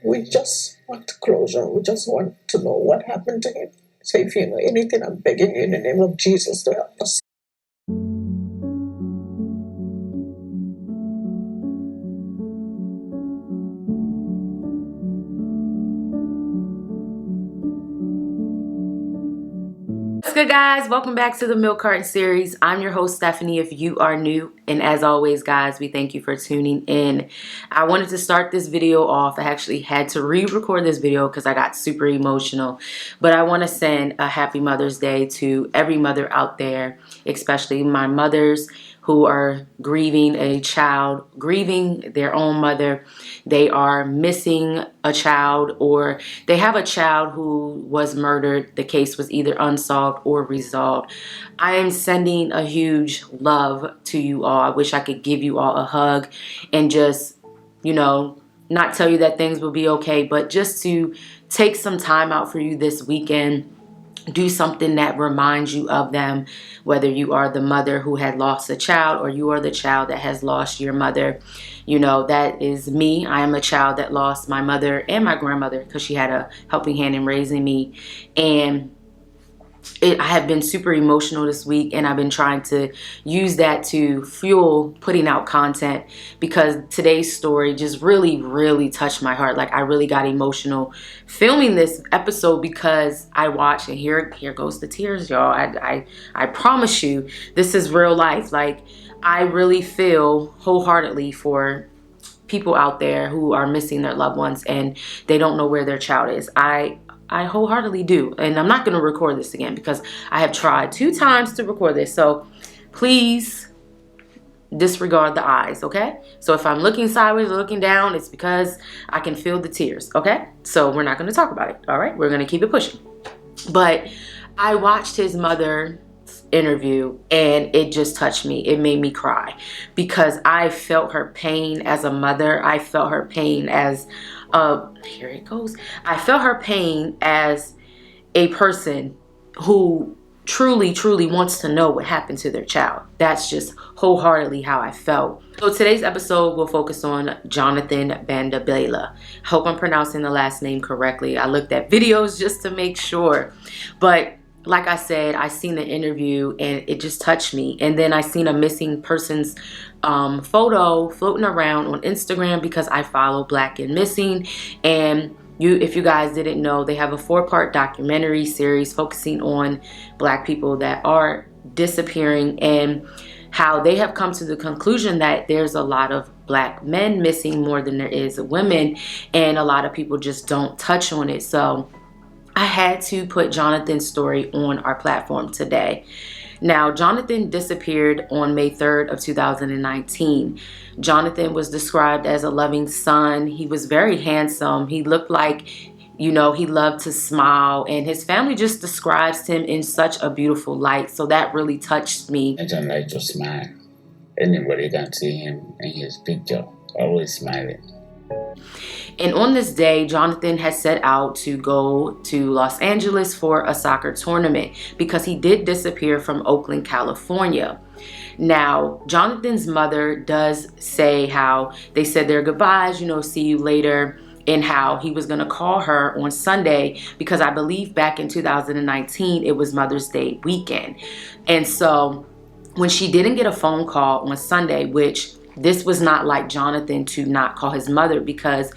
We just want closure. We just want to know what happened to him. So if you know anything, I'm begging you in the name of Jesus to help us. What's good, guys? Welcome back to the Milk Carton series. I'm your host, Stephanie, if you are new. And as always, guys, we thank you for tuning in. I wanted to start this video off. I actually had to re-record this video because I got super emotional. But I want to send a happy Mother's Day to every mother out there, especially my mothers who are grieving a child, grieving their own mother. They are missing a child, or they have a child who was murdered. The case was either unsolved or resolved. I am sending a huge love to you all. I wish I could give you all a hug and just, not tell you that things will be okay, but just to take some time out for you this weekend. Do something that reminds you of them, whether you are the mother who had lost a child or you are the child that has lost your mother. That is me. I am a child that lost my mother and my grandmother because she had a helping hand in raising me. And I have been super emotional this week, and I've been trying to use that to fuel putting out content because today's story just really, really touched my heart. Like, I really got emotional filming this episode because I watched, and here goes the tears, y'all. I promise you, this is real life. Like, I really feel wholeheartedly for people out there who are missing their loved ones and they don't know where their child is. I wholeheartedly do. And I'm not going to record this again because I have tried 2 times to record this. So please disregard the eyes, okay? So if I'm looking sideways or looking down, it's because I can feel the tears, okay? So we're not going to talk about it, all right? We're going to keep it pushing. But I watched his mother's interview and it just touched me. It made me cry because I felt her pain as a mother. I felt her pain as here it goes. I felt her pain as a person who truly, truly wants to know what happened to their child. That's just wholeheartedly how I felt. So today's episode will focus on Jonathan Bandabaila. Hope I'm pronouncing the last name correctly. I looked at videos just to make sure. But like I said, I seen the interview and it just touched me. And then I seen a missing person's photo floating around on Instagram because I follow Black and Missing. And if you guys didn't know, they have a 4-part documentary series focusing on Black people that are disappearing and how they have come to the conclusion that there's a lot of Black men missing more than there is women, and a lot of people just don't touch on it. So I had to put Jonathan's story on our platform today. Now, Jonathan disappeared on May 3rd of 2019. Jonathan was described as a loving son. He was very handsome. He looked like, he loved to smile, and his family just describes him in such a beautiful light. So that really touched me. I don't like to smile. Anybody can see him in his picture, always smiling. And on this day, Jonathan has set out to go to Los Angeles for a soccer tournament because he did disappear from Oakland, California. Now, Jonathan's mother does say how they said their goodbyes, see you later, and how he was going to call her on Sunday because I believe back in 2019, it was Mother's Day weekend. And so when she didn't get a phone call on Sunday, which this was not like Jonathan to not call his mother because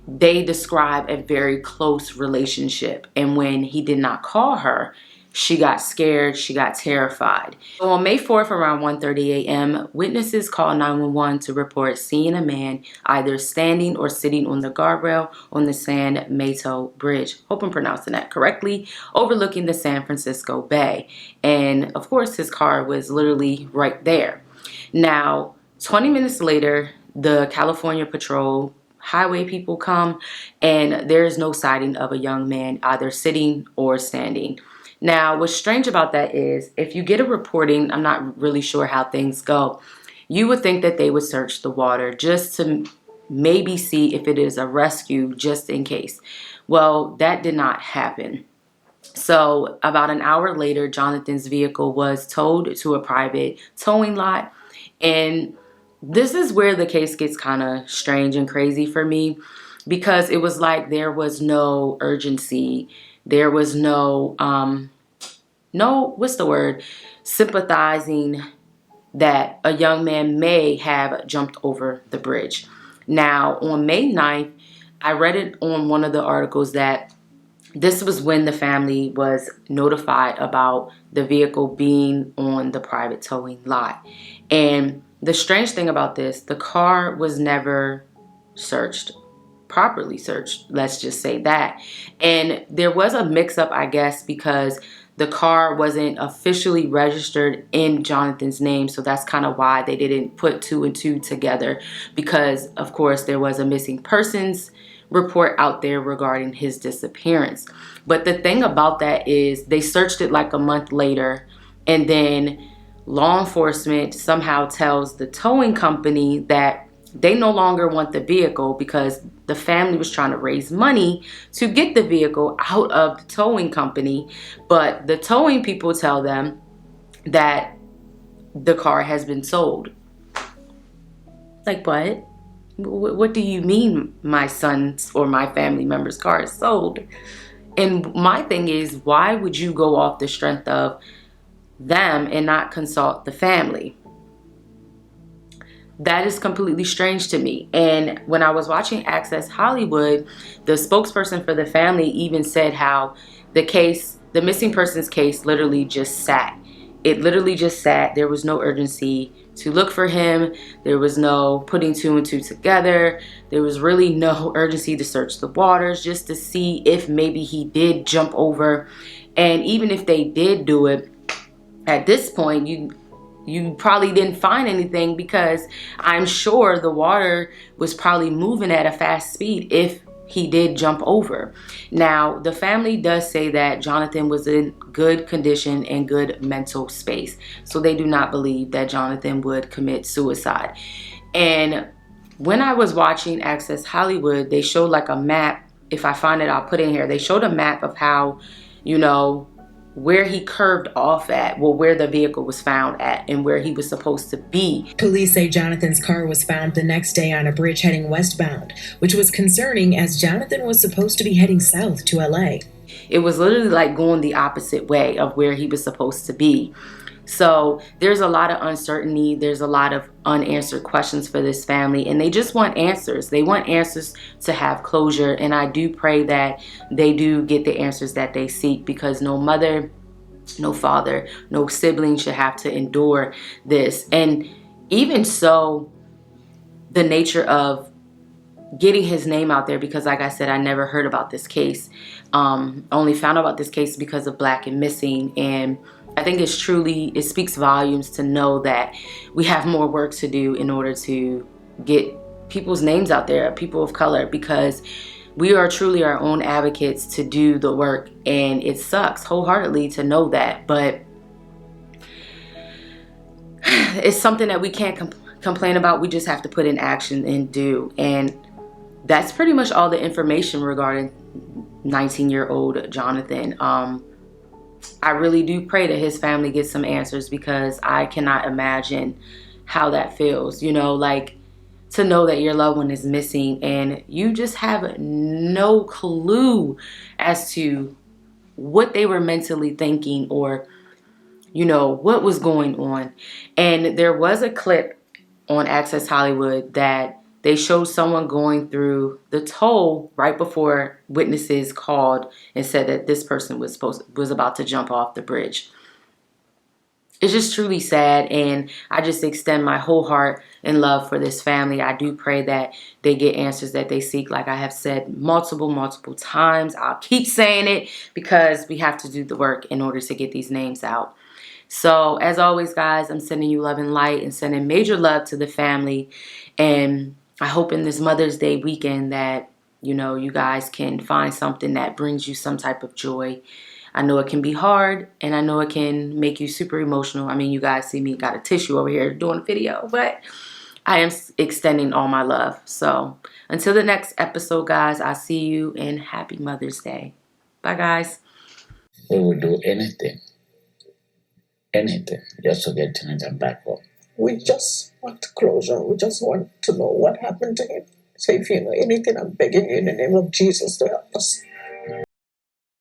they describe a very close relationship. And when he did not call her, she got scared. She got terrified. So on May 4th around 1:30 a.m., witnesses called 911 to report seeing a man either standing or sitting on the guardrail on the San Mateo Bridge. Hope I'm pronouncing that correctly. Overlooking the San Francisco Bay. And of course, his car was literally right there. Now, 20 minutes later, the California Patrol highway people come and there is no sighting of a young man either sitting or standing. Now, what's strange about that is if you get a reporting, I'm not really sure how things go, you would think that they would search the water just to maybe see if it is a rescue just in case. Well, that did not happen. So about an hour later, Jonathan's vehicle was towed to a private towing lot. And this is where the case gets kind of strange and crazy for me. because it was like there was no urgency. There was no, what's the word? Sympathizing that a young man may have jumped over the bridge. Now, on May 9th, I read it on one of the articles that this was when the family was notified about the vehicle being on the private towing lot. And the strange thing about this, the car was never searched, properly searched, let's just say that. And there was a mix-up, I guess, because the car wasn't officially registered in Jonathan's name. So that's kind of why they didn't put two and two together, because, of course, there was a missing persons report out there regarding his disappearance. But the thing about that is they searched it like a month later, and then law enforcement somehow tells the towing company that they no longer want the vehicle because the family was trying to raise money to get the vehicle out of the towing company. But the towing people tell them that the car has been sold. Like, what? What do you mean my son's or my family member's car is sold? And my thing is, why would you go off the strength of them and not consult the family? That is completely strange to me. And when I was watching Access Hollywood, the spokesperson for the family even said how the missing persons case literally just sat. It literally just sat. There was no urgency to look for him. There was no putting two and two together. There was really no urgency to search the waters just to see if maybe he did jump over. And even if they did do it, at this point, you probably didn't find anything, because I'm sure the water was probably moving at a fast speed if he did jump over. Now, the family does say that Jonathan was in good condition and good mental space. So they do not believe that Jonathan would commit suicide. And when I was watching Access Hollywood, they showed like a map. If I find it, I'll put it in here. They showed a map of how, where he curved off at, where the vehicle was found at and where he was supposed to be. Police say Jonathan's car was found the next day on a bridge heading westbound, which was concerning as Jonathan was supposed to be heading south to LA. It was literally like going the opposite way of where he was supposed to be. So there's a lot of uncertainty. There's a lot of unanswered questions for this family, and they just want answers. They want answers to have closure. And I do pray that they do get the answers that they seek, because no mother, no father, no sibling should have to endure this. And even so, the nature of getting his name out there, because like I said, I never heard about this case. Only found out about this case because of Black and Missing. And I think it speaks volumes to know that we have more work to do in order to get people's names out there, people of color, because we are truly our own advocates to do the work. And it sucks wholeheartedly to know that, but it's something that we can't complain about. We just have to put in action and do. And that's pretty much all the information regarding 19-year-old Jonathan. I really do pray that his family gets some answers, because I cannot imagine how that feels, like to know that your loved one is missing and you just have no clue as to what they were mentally thinking or, what was going on. And there was a clip on Access Hollywood that they showed someone going through the toll right before witnesses called and said that this person was about to jump off the bridge. It's just truly sad, and I just extend my whole heart and love for this family. I do pray that they get answers that they seek, like I have said multiple times. I'll keep saying it because we have to do the work in order to get these names out. So as always, guys, I'm sending you love and light and sending major love to the family. And I hope in this Mother's Day weekend that, you guys can find something that brings you some type of joy. I know it can be hard, and I know it can make you super emotional. I mean, you guys see me got a tissue over here doing a video, but I am extending all my love. So until the next episode, guys, I'll see you, and happy Mother's Day. Bye, guys. We would do anything, just to get Jonathan back home. We just want closure. We just want to know what happened to him. So if you know anything, I'm begging you in the name of Jesus to help us.